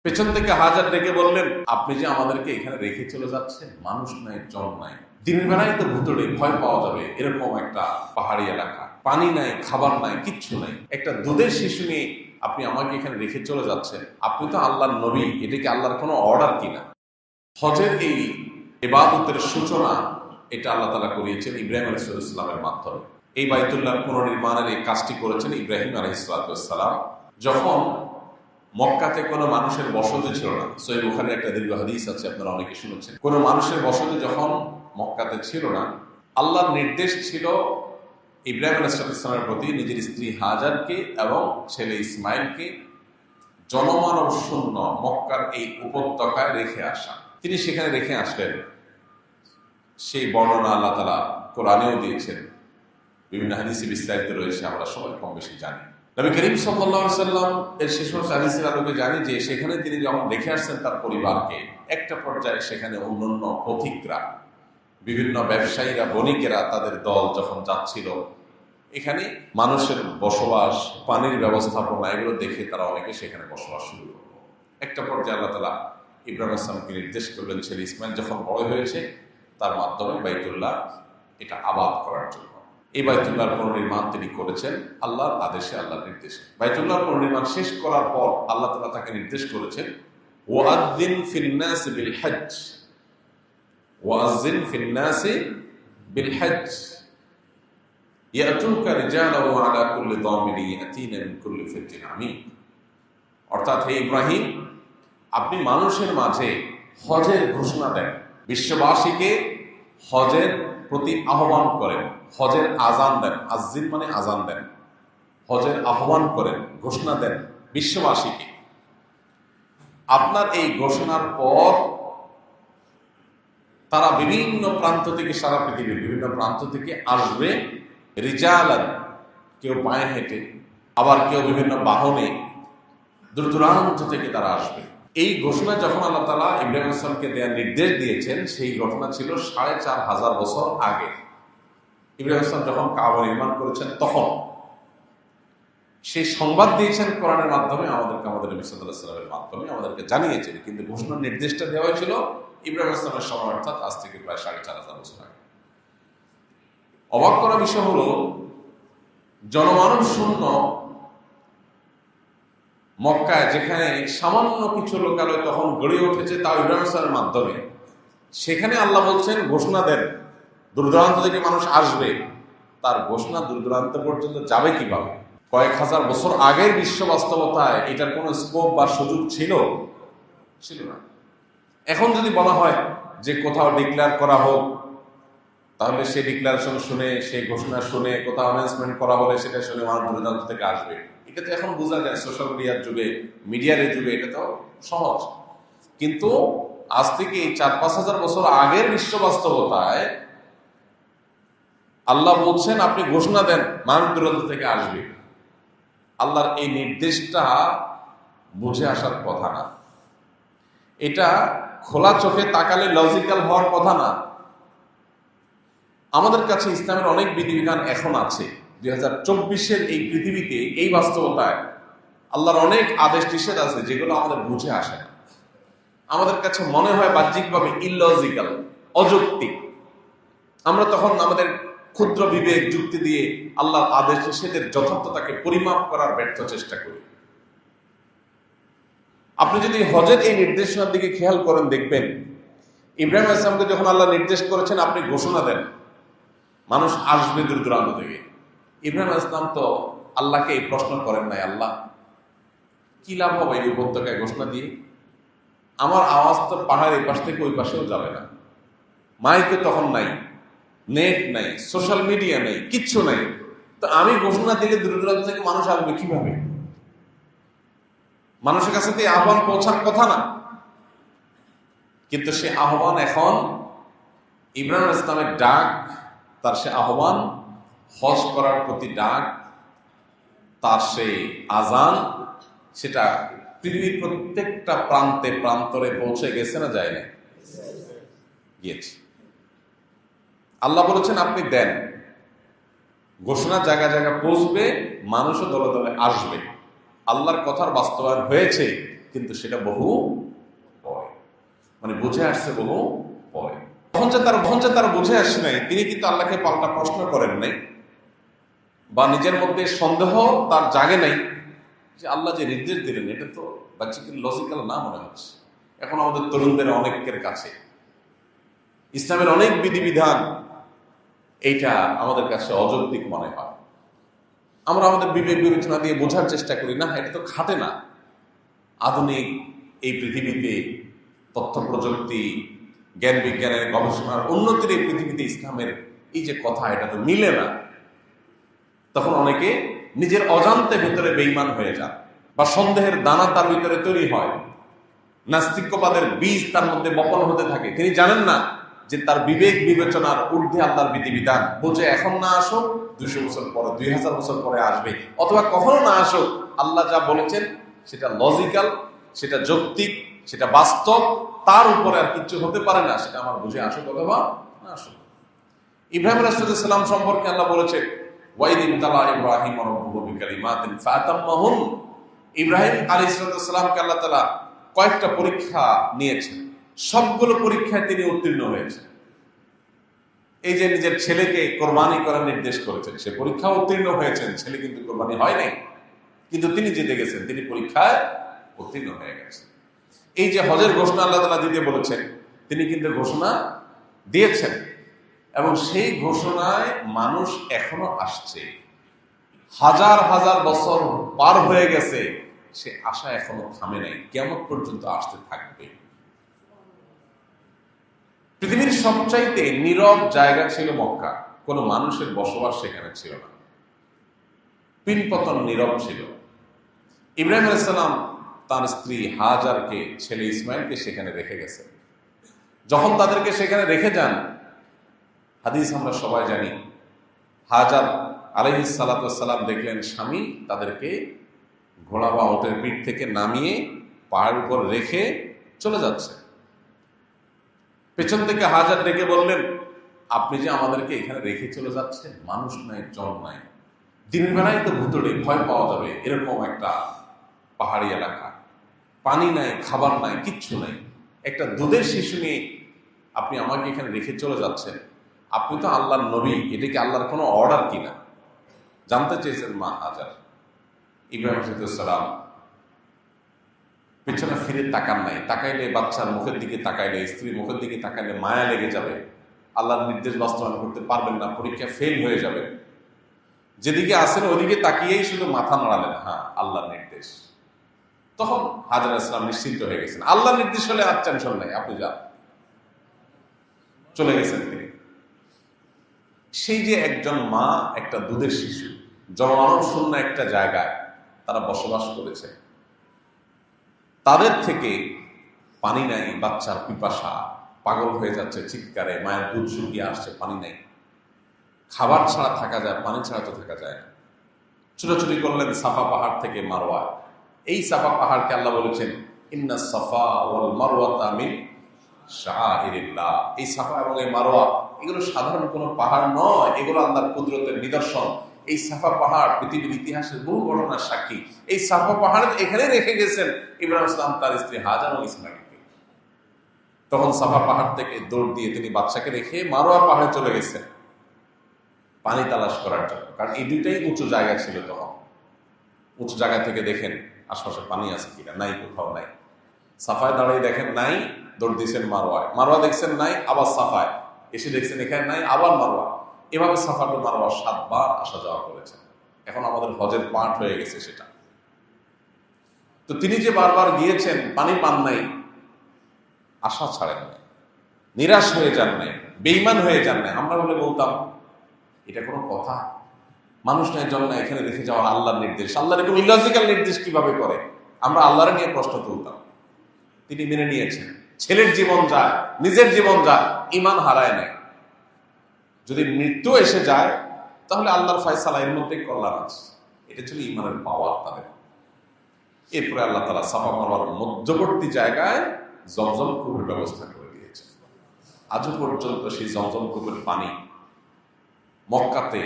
পেছন থেকে হাজার ডেকে বললেন, আপনি যে আমাদেরকে এখানে রেখে চলে যাচ্ছেন, মানুষ নাই, জন নাই, দিনের বেলায় তো ভুতুড়ে ভয় পাওয়া যাবে এরকম একটা পাহাড়ি এলাকা, পানি নাই, খাবার নাই, কিচ্ছু নাই, একটা দুধের শিশু নিয়ে আপনি আমাকে এখানে রেখে চলে যাচ্ছেন, আপনি তো আল্লাহর নবী, এটা কি আল্লাহর কোনো অর্ডার কিনা? হজের এই ইবাদতের সূচনা এটা আল্লাহ তাআলা করিয়েছেন ইব্রাহিম আলাইহিস সালামের মাধ্যমে। এই বাইতুল্লাহ পুনর্নির্মাণের এই কাজটি করেছেন ইব্রাহিম আলাইহিস সালাম। যখন মক্কাতে কোনো মানুষের বসতি ছিল না, সহিহ বুখারীর একটা দীর্ঘ হাদিস আছে, আপনারা অনেকে শুনেছেন। কোনো মানুষের বসতি যখন মক্কাতে ছিল না, আল্লাহর নির্দেশ ছিল ইব্রাহিম আলাইহিস সালামের প্রতি নিজের স্ত্রী হাজারকে এবং ছেলে ইসমাইলকে জনমানব শূন্য মক্কার এই উপত্যকায় রেখে আসা। তিনি সেখানে রেখে আসলেন। সেই বর্ণনা আল্লাহ তাআলা কোরআনেও দিয়েছেন, বিভিন্ন হাদিসে বিস্তারিত রয়েছে, আমরা সবাই কম বেশি জানি। নবী করিম সাল্লাল্লাহু আলাইহি ওয়াসাল্লাম এর শেষ হাদিসের আলোকে জানি যে সেখানে তিনি যখন রেখে আসছেন তার পরিবারকে, একটা পর্যায়ে সেখানে অন্যান্য পথিকরা, বিভিন্ন ব্যবসায়ীরা, বণিকেরা তাদের দল যখন যাচ্ছিল, এখানে মানুষের বসবাস, পানির ব্যবস্থাপনা, এগুলো দেখে তারা অনেকে সেখানে বসবাস শুরু করলো। একটা পর্যায়ে আল্লাহ তাআলা ইব্রাহিম আলাইহিস সালামকে নির্দেশ করলেন ছেলে ইসমাইল যখন বড় হয়েছে তার মাধ্যমে বাইতুল্লাহ এটা আবাদ করার জন্য। এই বাইতুল্লাহর পুনর্নির্মাণ তিনি করেছেন আল্লাহর আদেশে, আল্লাহর নির্দেশে। বাইতুল্লাহর পুনর্নির্মাণ শেষ করার পর আল্লাহ তাআলা তাকে নির্দেশ করেছেন, ওয়াআযযিন ফিন নাস বিল হজ্জ, ওয়াআযযিন ফিন নাস বিল হজ্জ ইয়াতুকা রিজালান ওয়া আলা কুল্লি দামিরিন ইয়াতিনা মিন কুল্লি ফাজ্জিন আমিক। অর্থাৎ হে ইব্রাহিম, আপনি মানুষের মাঝে হজের ঘোষণা দেন, বিশ্ববাসীকে হজের প্রতি আহ্বান করেন, হজের আজান দেন, আযিন মানে আজান দেন, হজের আহ্বান করেন, ঘোষণা দেন বিশ্ববাসীকে। আপনার এই ঘোষণার পর তারা বিভিন্ন প্রান্ত থেকে, সারা পৃথিবীর বিভিন্ন প্রান্ত থেকে আসবে, রিজালান, কেউ পায়ে হেঁটে, আবার কেউ বিভিন্ন বাহনে, দূর দূরান্ত থেকে তারা আসবে। এই ঘোষণা যখন আল্লাহ তাআলা ইব্রাহিম আলাইহিস সালামকে দেওয়ার নির্দেশ দিয়েছেন, সেই ঘটনা ছিল ৪৫০০ বছর আগে। ইব্রাহিম আলাইহিস সালাম যখন কাবা নির্মাণ করেছেন তখন সেই সংবাদ দিয়েছেন কোরআনের মাধ্যমে, আমাদেরকে, আমাদের নবী সাল্লাল্লাহু আলাইহি ওয়াসাল্লামের মাধ্যমে আমাদেরকে জানিয়েছেন। কিন্তু ঘোষণার নির্দেশটা দেওয়া হয়েছিল ইব্রাহিম আলাইহিস সালামের সময়, অর্থাৎ আজ থেকে প্রায় ৪৫০০ বছর আগে। অবাক করা বিষয় হলো, জনমানব শূন্য মক্কায়, যেখানে সামান্য কিছু লোকালয় তখন গড়ে উঠেছে, তাও ইব্রাহিম আলাইহিস সালামের মাধ্যমে, সেখানে আল্লাহ বলছেন ঘোষণা দেন, দূর দূরান্ত থেকে মানুষ আসবে। তার ঘোষণা দূর দূরান্ত পর্যন্ত যাবে কিভাবে? কয়েক হাজার বছর আগের বিশ্ব বাস্তবতায় এটার কোনো স্কোপ বা সুযোগ ছিল না। এখন যদি বলা হয় যে কোথাও ডিক্লেয়ার করা হোক, তাহলে সেই ডিক্লারেশন শুনে, সেই ঘোষণা শুনে, কোথাও অ্যানাউন্সমেন্ট করা হলে সেটা শুনে মানুষ দূর দূরান্ত থেকে আসবে। এটা তো এখন বোঝা যায়, সোশ্যাল মিডিয়ার যুগে, মিডিয়ার যুগে এটা তো সহজ। কিন্তু আজ থেকে ৪-৫ হাজার বছর আগের বিশ্ব বাস্তবতায় আল্লাহ বলছেন আপনি ঘোষণা দেন, মানুষ দূরান্ত থেকে আসবে। আল্লাহর এই নির্দেশটা বুঝে আসার কথা না, এটা খোলা চোখে তাকালে লজিক্যাল হওয়ার কথা না। আমাদের কাছে ইসলামের অনেক বিধিবিধান এখন আছে। 2024-এর এই পৃথিবীতে, এই বাস্তবতায় আল্লাহর অনেক আদেশ নিষেধ আছে যেগুলো আমাদের বুঝে আসে না। আমাদের কাছে মনে হয় বাহ্যিকভাবে ইললজিক্যাল, অযৌক্তিক। আমরা তখন আমাদের ক্ষুদ্র বিবেক যুক্তি দিয়ে আল্লাহর আদেশ নিষেধের যথার্থতাকে পরিমাপ করার ব্যর্থ চেষ্টা করি। আপনি যদি হজের এই নির্দেশনার দিকে খেয়াল করেন, দেখবেন ইব্রাহিম আলাইহিস সালামকে যখন আল্লাহ নির্দেশ করেছেন আপনি ঘোষণা দেন, মানুষ আসবে দূর দূরান্ত থেকে, ইব্রাহিম আলাইহিস সালাম তো আল্লাহকে এই প্রশ্ন করেন নাই, আল্লাহ কি লাভ হবে এই উপত্যকায় ঘোষণা দিয়ে? আমার আওয়াজ তো পাহাড়ের এই পাশ থেকে ওই পাশেও যাবে না, মাইকে তখন নাই, নেট নাই, সোশ্যাল মিডিয়া নেই, কিচ্ছু নাই, তো আমি ঘোষণা দিলে দূর দূরান্ত থেকে মানুষ আসবে কিভাবে? মানুষের কাছে তো আহ্বান পৌঁছার কথা না। কিন্তু সে আহ্বান এখন ইব্রাহিম আলাইহিস সালামের ডাক, তার সে আহ্বান, হজ করার প্রতি ডাক, তার সেই আজান, সেটা পৃথিবীর প্রত্যেকটা প্রান্তে প্রান্তরে পৌঁছে গেছে না যায় না? গিয়েছে। আল্লাহ বলেছেন আপনি দেন, ঘোষণা জায়গা জায়গা পৌঁছবে, মানুষও দলে দলে আসবে। আল্লাহর কথার বাস্তবায়ন হয়েছে, কিন্তু সেটা বহু পরে, মানে বুঝে আসছে বহু পরে। তখন যে তারা বুঝে আসে নাই, তিনি কিন্তু আল্লাহকে পাল্টা প্রশ্ন করেন নাই, বা নিজের মধ্যে সন্দেহ তার জাগে নাই যে আল্লাহ যে নির্দেশ দিলেন এটা তো বাহ্যিক লজিক্যাল না মনে হচ্ছে। এখন আমাদের তরুণদের অনেকের কাছে ইসলামের অনেক বিধিবিধান এইটা আমাদের কাছে অযৌক্তিক মনে হয়। আমরা আমাদের বিবেক বিবেচনা দিয়ে বোঝার চেষ্টা করি, না এটা তো খাটে না। আধুনিক এই পৃথিবীতে তথ্য প্রযুক্তি, জ্ঞান বিজ্ঞানের গবেষণার উন্নতির এই পৃথিবীতে ইসলামের এই যে কথা, এটা তো মিলে না। তখন অনেকে নিজের অজান্তে ভিতরে বেঈমান হয়ে যান, বা সন্দেহের দানা তার ভিতরে তৈরি হয়, নাস্তিক্যবাদের বীজ তার মধ্যে বপন হতে থাকে। তিনি জানেন না যে তার বিবেক বিবেচনার ঊর্ধ্বে আল্লাহর বিধিবিধান বুঝে এখন না আসুক, 200 বছর পরে, 2000 বছর পরে আসবে, অথবা কখনো না আসুক, আল্লাহ যা বলেছেন সেটা লজিক্যাল, সেটা যৌক্তিক, সেটা বাস্তব, তার উপরে আর কিছু হতে পারে না, সেটা আমার বুঝে আসুক অথবা না আসুক। ইব্রাহিম আলাইহিস সালাম সম্পর্কে আল্লাহ বলেছে, ওয়াইদিন তালা ইব্রাহিম রাব্বুহু বিকালিমাতিন ফাতাম্মাহুন। ইব্রাহিম আলাইহিস সালামকে আল্লাহ তাআলা কয়েকটা পরীক্ষা নিয়েছেন, সবগুলো পরীক্ষায় তিনি উত্তীর্ণ হয়েছেন। এই যে নিজের ছেলেকে কোরবানি করার নির্দেশ করেছেন, সে পরীক্ষা উত্তীর্ণ হয়েছেন, ছেলে কিন্তু কোরবানি হয় নাই, কিন্তু তিনি জিতে গেছেন, তিনি পরীক্ষায় উত্তীর্ণ হয়ে গেছেন। এই যে হজের ঘোষণা আল্লাহ তাআলা দিতে বলেছেন, তিনি কিন্তু ঘোষণা দিয়েছেন, এবং সেই ঘোষণায় মানুষ এখনো আসছে। হাজার হাজার বছর পার হয়ে গেছে, সে আশা এখনো থামে নাই, কিয়ামত পর্যন্ত আসতে থাকবে। পৃথিবীর সবচাইতে নীরব জায়গা ছিল মক্কা, কোনো মানুষের বসবাস সেখানে ছিল না, পিনপতন নীরব ছিল। ইব্রাহিম আলাইহিস সালাম তার স্ত্রী হাজারকে, ছেলে ইসমাইলকে সেখানে রেখে গেছেন। যখন তাদেরকে সেখানে রেখে যান, হাদিস আমরা সবাই জানি, হাজার আলাইহিস সালাতু ওয়াস সালাম দেখলেন স্বামী তাদেরকে ঘোড়া বা ওটের পিঠ থেকে নামিয়ে পাহাড়ের উপর রেখে চলে যাচ্ছে। পেছন থেকে হাজার ডেকে বললেন, আপনি যে আমাদেরকে এখানে রেখে চলে যাচ্ছেন, মানুষ নাই, জন নাই, দিনের বেলায় তো ভুতুড়ে ভয় পাওয়া যাবে এরকম একটা পাহাড়ি এলাকা, পানি নাই, খাবার নাই, কিচ্ছু নাই, একটা দুধের শিশু নিয়ে আপনি আমাকে এখানে রেখে চলে যাচ্ছেন, আপনি তো আল্লাহর নবী, এটা কি আল্লাহর কোনো অর্ডার কিনা জানতে চেয়েছেন মা হাজার। ইব্রাহিম আলাইহিস সালাম পেছনে ফিরে তাকান নাই। তাকাইলে বাচ্চার মুখের দিকে তাকাইলে, স্ত্রীর মুখের দিকে তাকাইলে মায়া লেগে যাবে, আল্লাহর নির্দেশ বাস্তবায়ন করতে পারবেন না, পরীক্ষা ফেল হয়ে যাবে। যেদিকে আসেন ওদিকে তাকিয়েই শুধু মাথা নাড়ালেন, হ্যাঁ আল্লাহর নির্দেশ। তখন হাজরা ইসলাম নিশ্চিন্ত হয়ে গেছেন, আল্লাহর নির্দেশ হলে আর টেনশন নাই, আপনি যান। চলে গেছেন তিনি। সেই যে একজন মা, একটা দুধের শিশু, জনমানব শূন্য একটা জায়গায় তারা বসবাস করেছে, তাদের থেকে পানি নাই, বাচ্চার পিপাসা, পাগল হয়ে যাচ্ছে চিৎকারে, মায়ের দুধ শুকিয়ে আসছে, পানি নাই, খাবার ছাড়া থাকা যায়, পানি ছাড়া তো থাকা যায় না। ছুটোছুটি করলেন সাফা পাহাড় থেকে মারওয়া। এই সাফা পাহাড়কে আল্লাহ বলেছেন, ইন্না সাফা ওয়াল মারওয়াতা মিন শাআইরিল্লাহ। এই সাফা এবং এই মারওয়া এগুলো সাধারণ কোনো পাহাড় নয়, এগুলো আল্লাহর কুদরতের নিদর্শন। এই সাফা পাহাড় পৃথিবীর ইতিহাসের বহু ঘটনার সাক্ষী। এই সাফা পাহাড় এখানে রেখে গেছেন ইব্রাহিম ইসলাম তার স্ত্রী হাজার ও ইসমাইলকে। তখন সাফা পাহাড় থেকে দৌড় দিয়ে তিনি বাচ্চাকে রেখে মারওয়া পাহাড়ে চলে গেছেন পানি তালাশ করার জন্য, কারণ এই দুইটাই উঁচু জায়গা ছিল। তখন উঁচু জায়গা থেকে দেখেন আশপাশে পানি আছে কিনা, নাই, কোথাও নাই। সাফায় দাঁড়িয়ে দেখেন নাই, দৌড় দিয়েছেন মারওয়ায়, মারওয়া দেখছেন নাই, আবার সাফায় এসে দেখছেন এখানে নাই, আবার মারওয়া। এভাবে সাফা টু মারওয়া 7 বার আসা যাওয়া করেছেন। এখন আমাদের হজের পাঠ হয়ে গেছে সেটা। তো তিনি যে বারবার গিয়েছেন, পানি পান নাই, আশা ছাড়েন নাই, নিরাশ হয়ে যান নাই, বেঈমান হয়ে যান নাই। আমরা বলে বলতাম এটা কোনো কথা, মানুষ নাই, জন নাই, এখানে রেখে যাওয়ার আল্লাহর নির্দেশ, আল্লাহর এরকম ইলজিক্যাল নির্দেশ কিভাবে করে, আমরা আল্লাহর নিয়ে প্রশ্ন তুলতাম। তিনি মেনে নিয়েছেন, ছেলের জীবন যায়, নিজের জীবন যায়, ঈমান হারায় নাই। যদি মৃত্যু এসে যায় তাহলে আল্লাহর ফয়সালা, এর মধ্যে কল্যাণ আছে। এটা ছিল ঈমানের পাওয়ার তাদের। এরপরে আল্লাহ তাআলা সাফা মারওয়ার মধ্যবর্তী জায়গায় জমজম কূপের ব্যবস্থা করে দিয়েছে। আজও পর্যন্ত সেই জমজম কূপের পানি মক্কাতে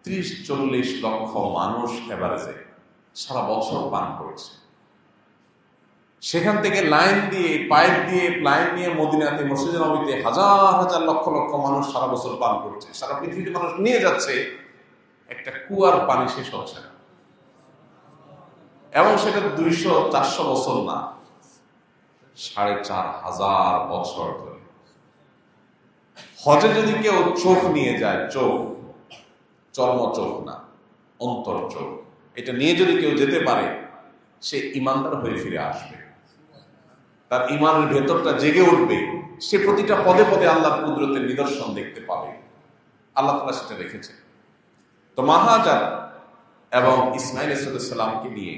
30-40 লক্ষ মানুষ এভারেজে সারা বছর পান করেছে। সেখান থেকে লাইন দিয়ে পাইপ দিয়ে লাইন নিয়ে মদিনাতে মসজিদে নববীতে হাজার হাজার লক্ষ লক্ষ মানুষ সারা বছর পান করছে, সারা পৃথিবীতে মানুষ নিয়ে যাচ্ছে, একটা কুয়ার পানি শেষ হচ্ছে না। এবং সেটা 200-400 বছর না, 4500 বছর ধরে। হজে যদি কেউ চোখ নিয়ে যায়, চোখ চর্ম চোখ না, অন্তর চোখ, এটা নিয়ে যদি কেউ যেতে পারে, সে ইমানদার হয়ে ফিরে আসবে, তার ইমানের ভেতরটা জেগে উঠবে, সে প্রতিটা পদে পদে আল্লাহর কুদরতের নিদর্শন দেখতে পাবে। আল্লাহ তাআলা সেটা রেখেছে। তো হাজার এবং ইসমাইল আলাইহিসসালামকে নিয়ে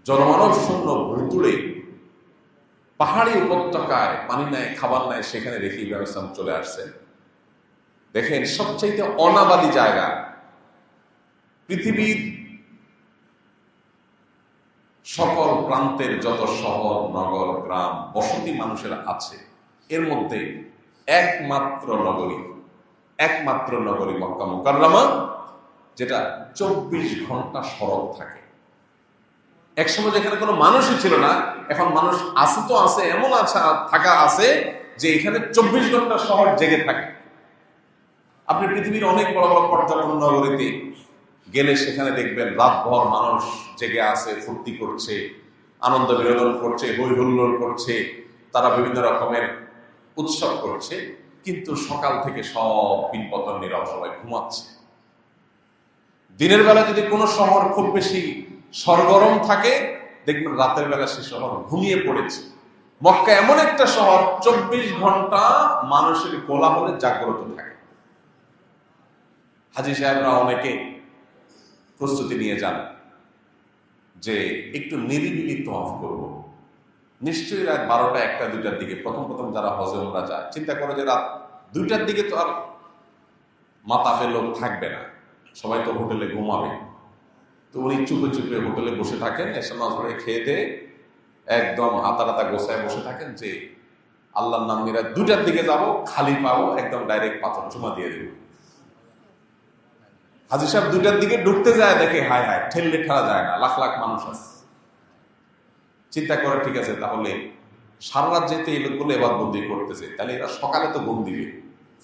জনমানব শূন্য ভুতুড়ে পাহাড়ি উপত্যকায় পানি নাই, খাবার নাই, সেখানে রেখে ইব্রাহিম ইসলাম চলে আসছেন। দেখেন, সবচাইতে অনাবাদী জায়গা পৃথিবীর সকল প্রান্তের যত শহর নগর গ্রাম বসতি মানুষের আছে, এর মধ্যে একমাত্র নগরী মক্কা মুকাররমা, যেটা 24 ঘন্টা সড়ক থাকে। একসময় যেখানে কোনো মানুষই ছিল না, এখন মানুষ আছে তো আছে, এমন থাকা আছে যে এখানে 24 ঘন্টা শহর জেগে থাকে। আপনি পৃথিবীর অনেক বড় বড় পর্যটন নগরীতে গেলে সেখানে দেখবেন রাতভর মানুষ জেগে আছে, ফুর্তি করছে, আনন্দ বিনোদন করছে, হই হুল্লোড় করছে, তারা বিভিন্ন রকমের উৎসব করছে, কিন্তু সকাল থেকে সব পিনপতন নীরব, সবাই ঘুমাচ্ছে। দিনের বেলা যদি কোনো শহর খুব বেশি সরগরম থাকে, দেখবেন রাতের বেলা সে শহর ঘুমিয়ে পড়েছে। মক্কা এমন একটা শহর 24 ঘন্টা মানুষের কোলাহলে জাগ্রত থাকে। হাজী সাহেবরা অনেকে প্রস্তুতি নিয়ে যান যে একটু নিরিবিলি তওয়াফ করব। নিশ্চয়ই রাত 12টা 1টা 2টার দিকে প্রথম যারা হজে উমরা যায়, চিন্তা করে যে রাত 2টার দিকে তো আর মাতাফে লোক থাকবে না, সবাই তো হোটেলে ঘুমাবে। তো উনি চুপে চুপে হোটেলে বসে থাকেন, এসে নজরে খেয়ে দিয়ে একদম হাতা গোছায় বসে থাকেন যে আল্লাহর নাম নিয়ে 2টার দিকে যাব, খালি পাবো, একদম ডাইরেক্ট পাথর চুমা দিয়ে দেব। হাজী সাহেব 2টার দিকে ঢুকতে যায়, দেখে হায় হায়, ঠেললে ঠেলা যায় না, লাখ লাখ মানুষ আছে। চিন্তা করে, ঠিক আছে, তাহলে সারা রাত যেতে এই লোকগুলো এবাদবন্দি করতেছে, তাহলে এরা সকালে তো ঘুম দিবে।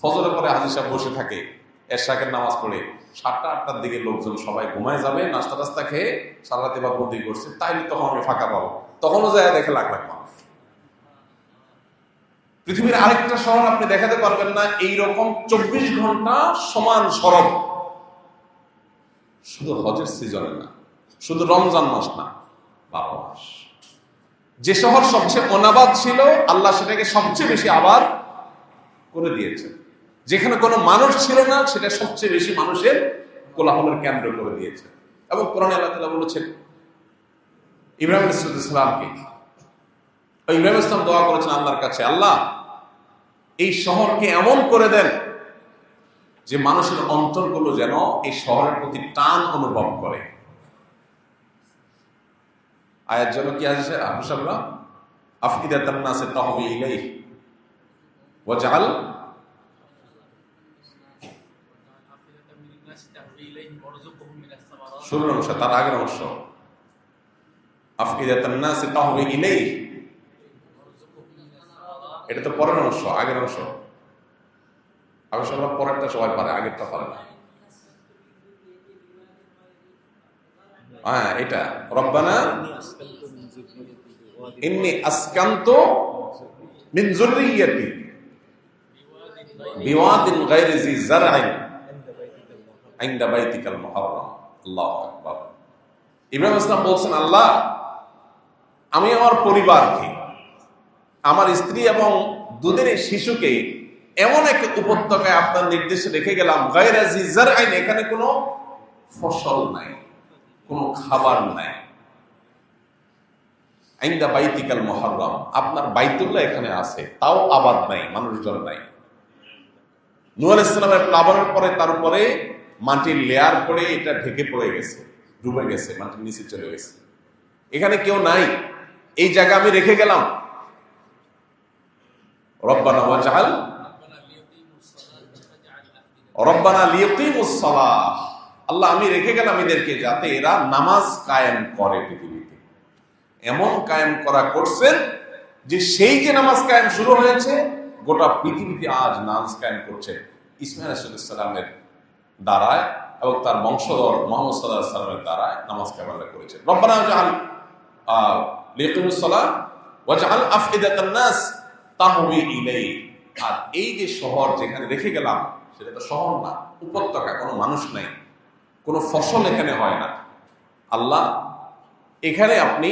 ফজরের পরে হাজী সাহেব বসে থাকে, এরশাকের নামাজ পড়ে 7টা 8টার দিকে লোকজন সবাই ঘুমায় যাবে, নাস্তা টাস্তা খেয়ে সারা রাত এবাদবন্দি করছে, তাইলে তখন আমি ফাঁকা পাবো, তখনও যায় দেখে লাখ লাখ মানুষ। পৃথিবীর আরেকটা শহর আপনি দেখাতে পারবেন না এইরকম 24 ঘন্টা সমান সড়ক, শুধু হজের সিজনে না, শুধু রমজান মাস না, 12 মাস। যে শহর সবচেয়ে অনাবাদ ছিল, আল্লাহ সেটাকে সবচেয়ে বেশি আবাদ করে দিয়েছে। যেখানে কোনো মানুষ ছিল না, সেটা সবচেয়ে বেশি মানুষের কোলাহলের কেন্দ্র করে দিয়েছে। এবং কোরআনে আল্লাহ তাআলা বলেছেন ইব্রাহিম আলাইহিস সালামকে, ইব্রাহিম ইসলাম দোয়া করেছেন আল্লাহর কাছে, আল্লাহ এই শহরকে এমন করে দেন যে মানুষের অন্তরগুলো যেন এই শহরের প্রতি টান অনুভব করে। আয়াত যেন কি আছে, আফসাবরা আফইদাতান নাসি তাহবি ইলাইহি ওয়াজআল শুরুর অংশ, তার আগের অংশ, আফইদাতান নাসি তাহবি ইলাইহি, এটা তো পরের অংশ, আগের অংশ। আফসাবরা পরেরটা সবাই পারে, আগেরটা পারে না। হ্যাঁ, এটা রব্বানা ইন্নী আসকানতু মিন যুররিয়্যাতি বিওয়াদিন গায়রি জি যারইন ইনদা বাইতিকাল মুহাররাম। আল্লাহু আকবার। ইব্রাহিম ইসলাম বলছেন, আল্লাহ আমি আমার পরিবারকে, আমার স্ত্রী এবং দুধের শিশুকে এমন এক উপত্যকায় আপনার নির্দেশে রেখে গেলাম, গায়রি জি যারইন, এখানে কোনো ফসল নাই, কোনো খাবার নাই, ইনদা বাইতিকাল মুহাররাম, আপনার বাইতুল্লাহ এখানে আছে, তাও আবাদ নাই, মানুষজন নাই। নূহ আলাইহিস সালামের প্লাবনের পরে তার উপরে মাটির লেয়ার পড়ে এটা ঢেকে পড়ে গেছে, ডুবে গেছে, মাটির নিচে চলে গেছে, এখানে কেউ নাই, এই জায়গা আমি রেখে গেলাম। রব্বানা ওয়াজআল রব্বানা লিয়াকিমুস সালাহ, আল্লাহ আমি রেখে গেলাম এদেরকে যাতে এরা নামাজ কায়েম করে পৃথিবীতে। এমন কায়েম করা করছেন যে সেই যে নামাজ কায়েম শুরু হয়েছে গোটা পৃথিবীতে আজ নামাজ কায়েম করছে ইসমাইল আলাইহিসসালামের দ্বারায় এবং তার বংশধর মুহাম্মদ সাল্লাল্লাহু আলাইহি ওয়াসাল্লামের দ্বারায় নামাজ কায়েম করেছে। রব্বানা ওয়াজআল লিয়াকিমুস সালাহ ওয়াজআল আফইদাতান নাস তাহওয়ি ইলাইহি। আর এই যে শহর যেখানে রেখে গেলাম সেটা তো শহর না, উপত্যকা, কোনো মানুষ নাই, কোনো ফসল এখানে হয় না। আল্লাহ এখানে আপনি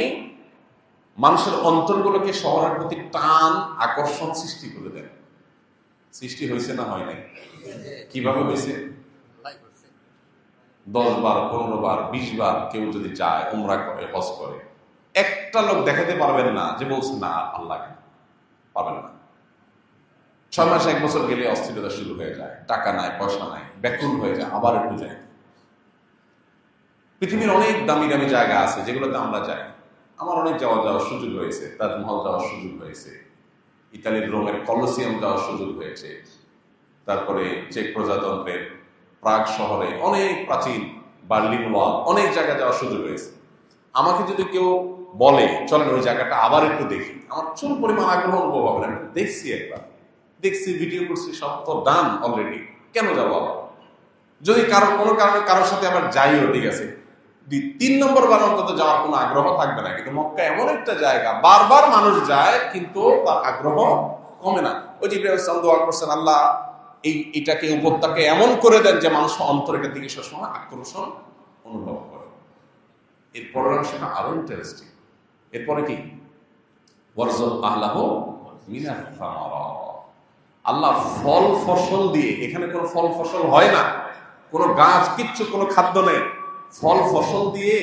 মানুষের অন্তরগুলোকে শহরের প্রতি টান আকর্ষণ সৃষ্টি করে দেন। সৃষ্টি হয়েছে না হয় নাই? কিভাবে হয়েছে? 10 বার 15 বার 20 বার কেউ যদি যায় উমরা করে হজ করে, একটা লোক দেখাতে পারবেন না যে বলছে না আল্লাহ কেন, পাবেন না। 6 মাস 1 বছর গেলে অস্থিরতা শুরু হয়ে যায়, টাকা নাই পয়সা নাই, ব্যাকুল হয়ে যায়, আবার একটু যায়। পৃথিবীর অনেক দামি দামি জায়গা আছে যেগুলোতে আমরা যাই। আমার অনেক যাওয়ার সুযোগ হয়েছে, তাজমহল যাওয়ার সুযোগ হয়েছে, ইতালির রোমের কলোসিয়াম যাওয়ার সুযোগ হয়েছে, তারপরে চেক প্রজাতন্ত্রের প্রাগ শহরে অনেক প্রাচীন বার্লিন ওয়াল, অনেক জায়গা যাওয়ার সুযোগ হয়েছে। আমাকে যদি কেউ বলে চলেন ওই জায়গাটা আবার একটু দেখি, আমার চুল পরিমাণ আগ্রহ অনুভব হবে না। দেখছি একবার, দেখছি, ভিডিও করছি, সব তো ডান অলরেডি, কেন যাবো আবার? যদি কোনো কারণে কারোর সাথে আবার যাইও, ঠিক আছে, 3 নম্বর বার অন্তত যাওয়ার কোনো আগ্রহ থাকবে না। কিন্তু মক্কা এমন একটা জায়গা বারবার মানুষ যায় কিন্তু তার আগ্রহ কমে না। ওই যে ইব্রাহিম দোয়া করছেন, আল্লাহ এটাকে উপত্যকা এমন করে দেন যে মানুষ অন্তর এটার দিকে সবসময় আকর্ষণ অনুভব করে। এরপরের অংশটা আরো ইন্টারেস্টিং। এরপরে কি? ওয়ারযুক আহলাহু মিনাস সামারাত। আল্লাহ ফল ফসল দিয়ে, এখানে কোনো ফল ফসল হয় না, কোনো গাছ, কিচ্ছু, কোনো খাদ্য নেই, ফল ফসল দিয়ে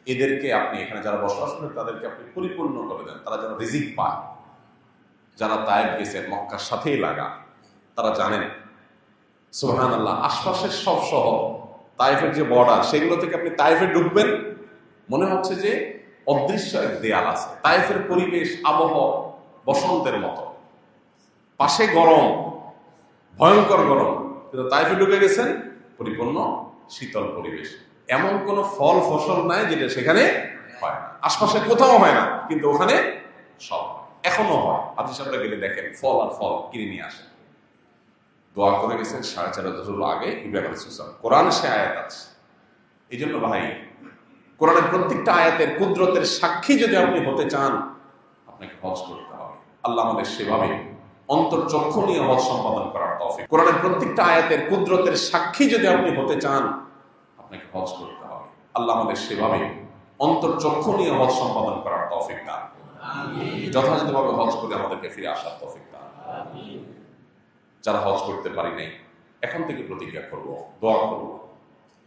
এদেরকে আপনি এখানে যারা বসবাস করেন তাদেরকে আপনি পরিপূর্ণ করে দেন, তারা যেন রিজিক পায়। যারা তায়েফ গেছেন, মক্কার সাথেই লাগা, তারা জানেন সুবহানাল্লাহ, আশপাশের সব শহর, তায়েফের যে বর্ডার, সেগুলো থেকে আপনি তায়েফে ঢুকবেন, মনে হচ্ছে যে অদৃশ্য এক দেয়াল আছে। তায়েফের পরিবেশ, আবহাওয়া বসন্তের মতো, পাশে গরম, ভয়ঙ্কর গরম, কিন্তু তায়েফে ঢুকে গেছেন পরিপূর্ণ শীতল পরিবেশ। এমন কোন ফল ফসল নাই যেটা সেখানে হয় না, আশপাশে কোথাও হয় না, কিন্তু ওখানে সব এখনো হয়। আপনি সামনে গেলে দেখেন ফল আর ফল কিনে নিয়ে আসেন। দোয়া করে গেছেন 4,500 আগে ইব্রাহিম আলাইহিস সালাম। কোরআন সে আয়াত আছে। এই জন্য ভাই, কোরআনের প্রত্যেকটা আয়াতের কুদরতের সাক্ষী যদি আপনি হতে চান, আপনাকে হজ করতে হবে। আল্লাহ আমাদের সেভাবে অন্তর্চক্ষু নিয়ে হজ সম্পাদন করার তৌফিক। কোরআনের প্রত্যেকটা আয়াতের কুদরতের সাক্ষী যদি আপনি হতে চান, আপনাকে হজ করতে হবে। আল্লাহ আমাদের সেভাবে অন্তর্চক্ষু নিয়ে হজ সম্পাদন করার তৌফিক দান করুন। যথাযথভাবে হজ করে আমাদেরকে ফিরে আসার তৌফিক দান করুন। যারা হজ করতে পারি নাই, এখন থেকে প্রতিজ্ঞা করব, দোয়া করব।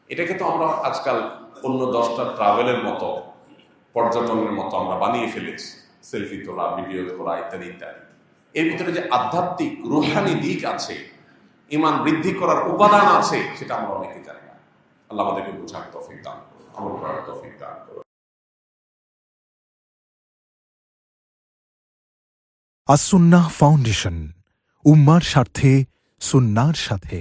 এটাকে তো আমরা আজকাল অন্য 10টা ট্রাভেলের মতো, পর্যটনের মতো আমরা বানিয়ে ফেলেছি, সেলফি তোলা, ভিডিও তোলা, ইত্যাদি ইত্যাদি। এর ভিতরে যে আধ্যাত্মিক রুহানি দিক আছে, ঈমান বৃদ্ধি করার উপাদান আছে, সেটা আমরা অনেকে জানি না। আল্লাহ আমাদেরকে বোঝার তৌফিক দান করুন, আমল করার তৌফিক দান করুন। আস-সুন্নাহ ফাউন্ডেশন, উম্মার স্বার্থে সুন্নাহর সাথে।